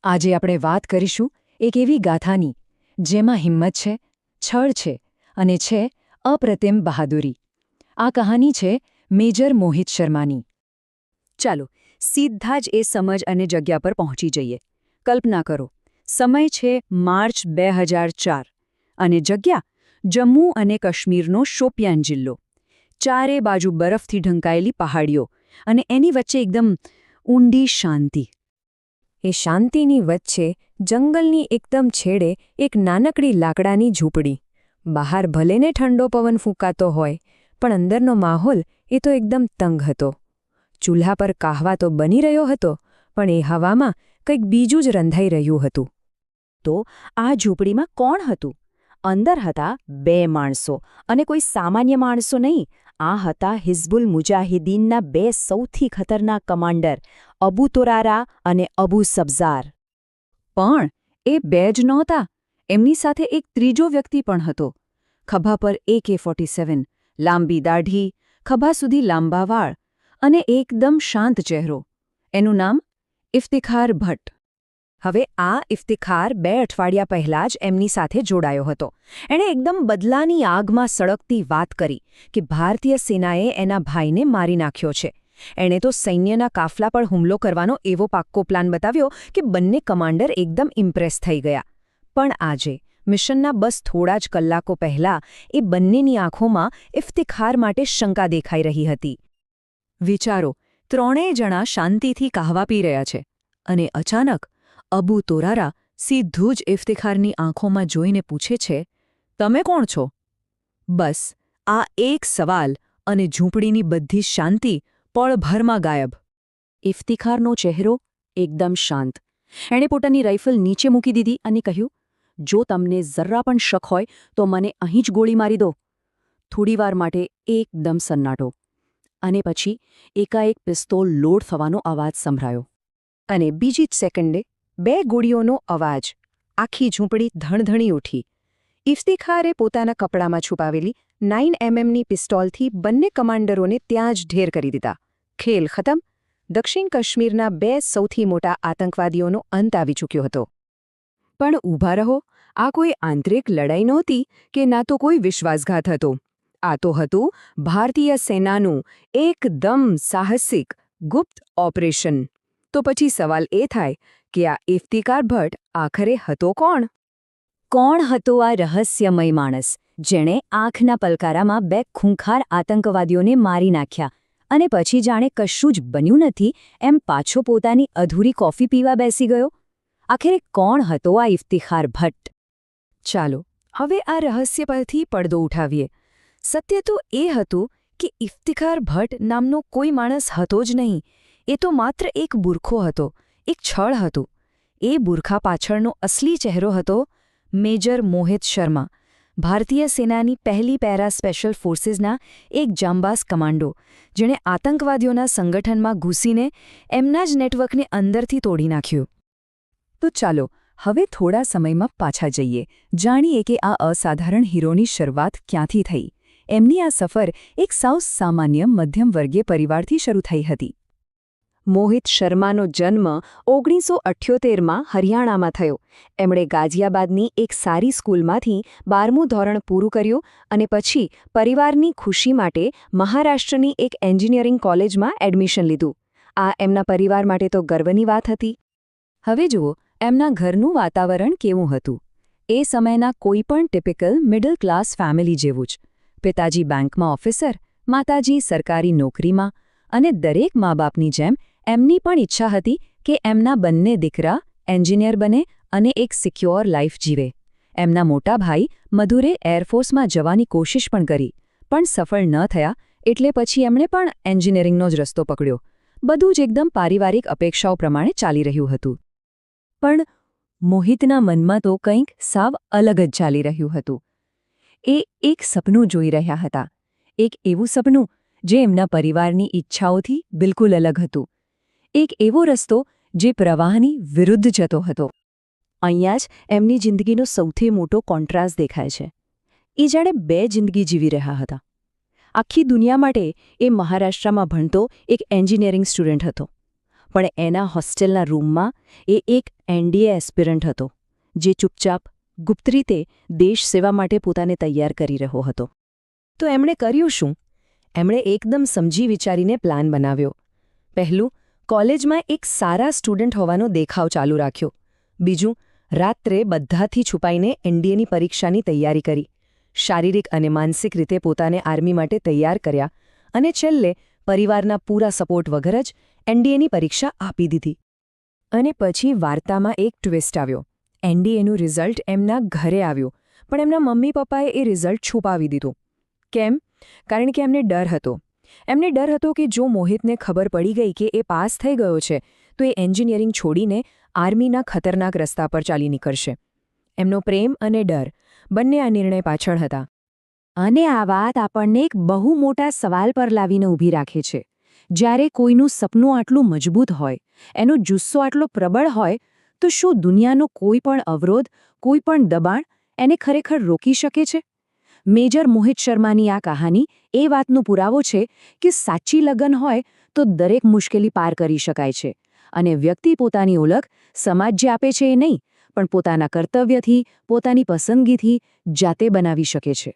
આજે આપણે વાત કરીશું એક એવી ગાથાની જેમાં હિંમત છે, છળ છે અને છે અપ્રતિમ બહાદુરી. આ કહાની છે મેજર મોહિત શર્માની. ચાલો સીધા જ એ સમજ અને જગ્યા પર પહોંચી જઈએ. કલ્પના કરો, સમય છે માર્ચ 2004 અને જગ્યા જમ્મુ અને કાશ્મીરનો શોપિયાન જિલ્લો. ચારે બાજુ બરફથી ઢંકાયેલી પહાડીઓ અને એની વચ્ચે એકદમ ઊંડી શાંતિ. એ શાંતિની વચ્ચે જંગલની એકદમ છેડે એક નાનકડી લાકડાની ઝૂંપડી. બહાર ભલેને ઠંડો પવન ફૂંકાતો હોય, પણ અંદરનો માહોલ એ તો એકદમ તંગ હતો. ચૂલ્હા પર કાહવા તો બની રહ્યો હતો, પણ એ હવામાં કંઈક બીજું જ રંધાઈ રહ્યું હતું. તો આ ઝૂંપડીમાં કોણ હતું? અંદર હતા બે માણસો, અને કોઈ સામાન્ય માણસો નહીં. આ હતા હિઝબુલ મુજાહિદીનના બે સૌથી ખતરનાક કમાન્ડર, અબુ તોરારા અને અબુ સબ્ઝાર. પણ એ બે જ નહોતા. એમની સાથે એક ત્રીજો વ્યક્તિ પણ હતો. ખભા પર AK-47, લાંબી દાઢી, ખભા સુધી લાંબા વાળ અને એકદમ શાંત ચહેરો. એનું નામ ઇફ્તિખાર ભટ્ટ. હવે આ ઇફ્તિખાર 2 અઠવાડિયા પહેલાં જ એમની સાથે જોડાયો હતો. એણે એકદમ બદલાની આગમાં સળગતી વાત કરી કે ભારતીય સેનાએ એના ભાઈને મારી નાખ્યો છે. એણે તો સૈન્યના કાફલા પર હુમલો કરવાનો એવો પાક્કો પ્લાન બતાવ્યો કે બંને કમાન્ડર એકદમ ઇમ્પ્રેસ થઈ ગયા. પણ આજે મિશનના બસ થોડા જ કલાકો પહેલાં એ બંનેની આંખોમાં ઇફ્તિખાર માટે શંકા દેખાઈ રહી હતી. વિચારો, ત્રણેય જણા શાંતિથી કાહવા પી રહ્યા છે અને અચાનક અબુ તોરારા સીધું જ ઇફ્તિખારની આંખોમાં જોઈને પૂછે છે, તમે કોણ છો? બસ આ એક સવાલ અને ઝૂંપડીની બધી શાંતિ પળભરમાં ગાયબ. ઇફ્તિખારનો ચહેરો એકદમ શાંત. એણે પોતાની રાઇફલ નીચે મૂકી દીધી અને કહ્યું, જો તમને જરા પણ શક હોય તો મને અહીં જ ગોળી મારી દો. થોડીવાર માટે એકદમ સન્નાટો. અને પછી એકાએક પિસ્તોલ લોડ થવાનો અવાજ સંભળાયો. અને બીજી જ સેકન્ડે 2 ગોળીઓનો અવાજ. આખી ઝૂંપડી ધણધણી ઉઠી. ઇફ્તિખારે પોતાના કપડામાં છુપાવેલી 9mm પિસ્તોલથી બંને કમાન્ડરોને ત્યાં જ ઢેર કરી દીધા. ખેલ ખતમ. દક્ષિણ કાશ્મીરના 2 સૌથી મોટા આતંકવાદીઓનો અંત આવી ચૂક્યો હતો. પણ ઊભા રહો, આ કોઈ આંતરિક લડાઈ નહોતી કે ના તો કોઈ વિશ્વાસઘાત હતો. આ તો હતું ભારતીય સેનાનું એકદમ સાહસિક ગુપ્ત ઓપરેશન. તો પછી સવાલ એ થાય કે આ ઇફ્તિખાર ભટ્ટ આખરે હતો કોણ? કોણ હતો આ રહસ્યમય માણસ જેણે આંખના પલકારામાં 2 ખૂંખાર આતંકવાદીઓને મારી નાખ્યા અને પછી જાણે કશું જ બન્યું નથી એમ પાછો પોતાની અધૂરી કોફી પીવા બેસી ગયો? આખરે કોણ હતો આ ઇફ્તિખાર ભટ્ટ? ચાલો હવે આ રહસ્ય પરથી પડદો ઉઠાવીએ. સત્ય તો એ હતું કે ઇફ્તિખાર ભટ્ટ નામનો કોઈ માણસ હતો જ નહીં. એ તો માત્ર એક બુરખો હતો, એક છળ હતું. એ બુરખા પાછળનો અસલી ચહેરો હતો મેજર મોહિત શર્મા, ભારતીય સેનાની પહેલી પેરા સ્પેશિયલ ફોર્સીસના એક જાંબાઝ કમાન્ડો, જેણે આતંકવાદીઓના સંગઠનમાં ઘૂસીને એમના જ નેટવર્કને અંદરથી તોડી નાખ્યું. તો ચાલો હવે થોડા સમયમાં પાછા જઈએ, જાણીએ કે આ અસાધારણ હીરોની શરૂઆત ક્યાંથી થઈ. એમની આ સફર એક સાવ સામાન્ય મધ્યમવર્ગીય પરિવારથી શરૂ થઈ હતી. મોહિત શર્માનો જન્મ 1978માં હરિયાણામાં થયો. એમણે ગાઝિયાબાદની એક સારી સ્કૂલમાંથી 12મું ધોરણ પૂરું કર્યું અને પછી પરિવારની ખુશી માટે મહારાષ્ટ્રની એક એન્જિનિયરિંગ કોલેજમાં એડમિશન લીધું. આ એમના પરિવાર માટે તો ગર્વની વાત હતી. હવે જુઓ એમના ઘરનું વાતાવરણ કેવું હતું. એ સમયના કોઈપણ ટિપિકલ મિડલ ક્લાસ ફેમિલી જેવું જ. પિતાજી બેંકમાં ઓફિસર, માતાજી સરકારી નોકરીમાં, અને દરેક મા બાપની જેમ એમની પણ ઈચ્છા હતી કે એમના બંને દીકરા એન્જિનિયર બને અને એક સિક્યોર લાઈફ જીવે. એમના મોટા ભાઈ મધુરે એરફોર્સમાં જવાની કોશિશ પણ કરી, પણ સફળ ન થયા, એટલે પછી એમણે પણ એન્જિનિયરિંગનો જ રસ્તો પકડ્યો. બધું જ એકદમ પારિવારિક અપેક્ષાઓ પ્રમાણે ચાલી રહ્યું હતું. પણ મોહિતના મનમાં તો કંઈક સાવ અલગ જ ચાલી રહ્યું હતું. એ એક સપનું જોઈ રહ્યા હતા. એક એવું સપનું જે એમના પરિવારની ઈચ્છાઓથી બિલકુલ અલગ હતું. એક એવો રસ્તો જે પ્રવાહની વિરુદ્ધ જતો હતો. અહીંયા જ એમની જિંદગીનો સૌથી મોટો કોન્ટ્રાસ્ટ દેખાય છે. એ જાણે 2 જિંદગી જીવી રહ્યા હતા. આખી દુનિયા માટે એ મહારાષ્ટ્રમાં ભણતો એક એન્જિનિયરિંગ સ્ટુડન્ટ હતો. પણ એના હોસ્ટેલના રૂમમાં એ એક એનડીએ એસ્પિરન્ટ હતો, જે ચૂપચાપ ગુપ્ત રીતે દેશ સેવા માટે પોતાને તૈયાર કરી રહ્યો હતો. તો એમણે કર્યું શું? એમણે એકદમ સમજી વિચારીને પ્લાન બનાવ્યો. પહેલું, કોલેજમાં એક સારા સ્ટુડન્ટ હોવાનો દેખાવ ચાલુ રાખ્યો. બીજું, રાત્રે બધાથી છુપાઈને એનડીએની પરીક્ષાની તૈયારી કરી. શારીરિક અને માનસિક રીતે પોતાને આર્મી માટે તૈયાર કર્યા. અને છેલ્લે પરિવારના પૂરા સપોર્ટ વગર જ એનડીએની પરીક્ષા આપી દીધી. અને પછી વાર્તામાં એક ટ્વિસ્ટ આવ્યો. એનડીએનું રિઝલ્ટ એમના ઘરે આવ્યું, પણ એમના મમ્મી પપ્પાએ એ રિઝલ્ટ છુપાવી દીધું. કેમ? કારણ કે એમને ડર હતો. એમને ડર હતો કે જો મોહિતને ખબર પડી ગઈ કે એ પાસ થઈ ગયો છે, તો એ એન્જિનિયરિંગ છોડીને આર્મીના ખતરનાક રસ્તા પર ચાલી નીકળશે. એમનો પ્રેમ અને ડર બંને આ નિર્ણય પાછળ હતા. અને આ વાત આપણને એક બહુ મોટા સવાલ પર લાવીને ઊભી રાખે છે. જ્યારે કોઈનું સપનું આટલું મજબૂત હોય, એનો જુસ્સો આટલો પ્રબળ હોય, તો શું દુનિયાનો કોઈ પણ અવરોધ, કોઈ પણ દબાણ એને ખરેખર રોકી શકે છે? મેજર મોહિત શર્માની આ કહાની એ વાતનો પુરાવો છે કે સાચી લગન હોય તો દરેક મુશ્કેલી પાર કરી શકાય છે. અને વ્યક્તિ પોતાની ઓળખ સમાજ જે આપે છે એ નહીં, પણ પોતાના કર્તવ્યથી, પોતાની પસંદગીથી જાતે બનાવી શકે છે.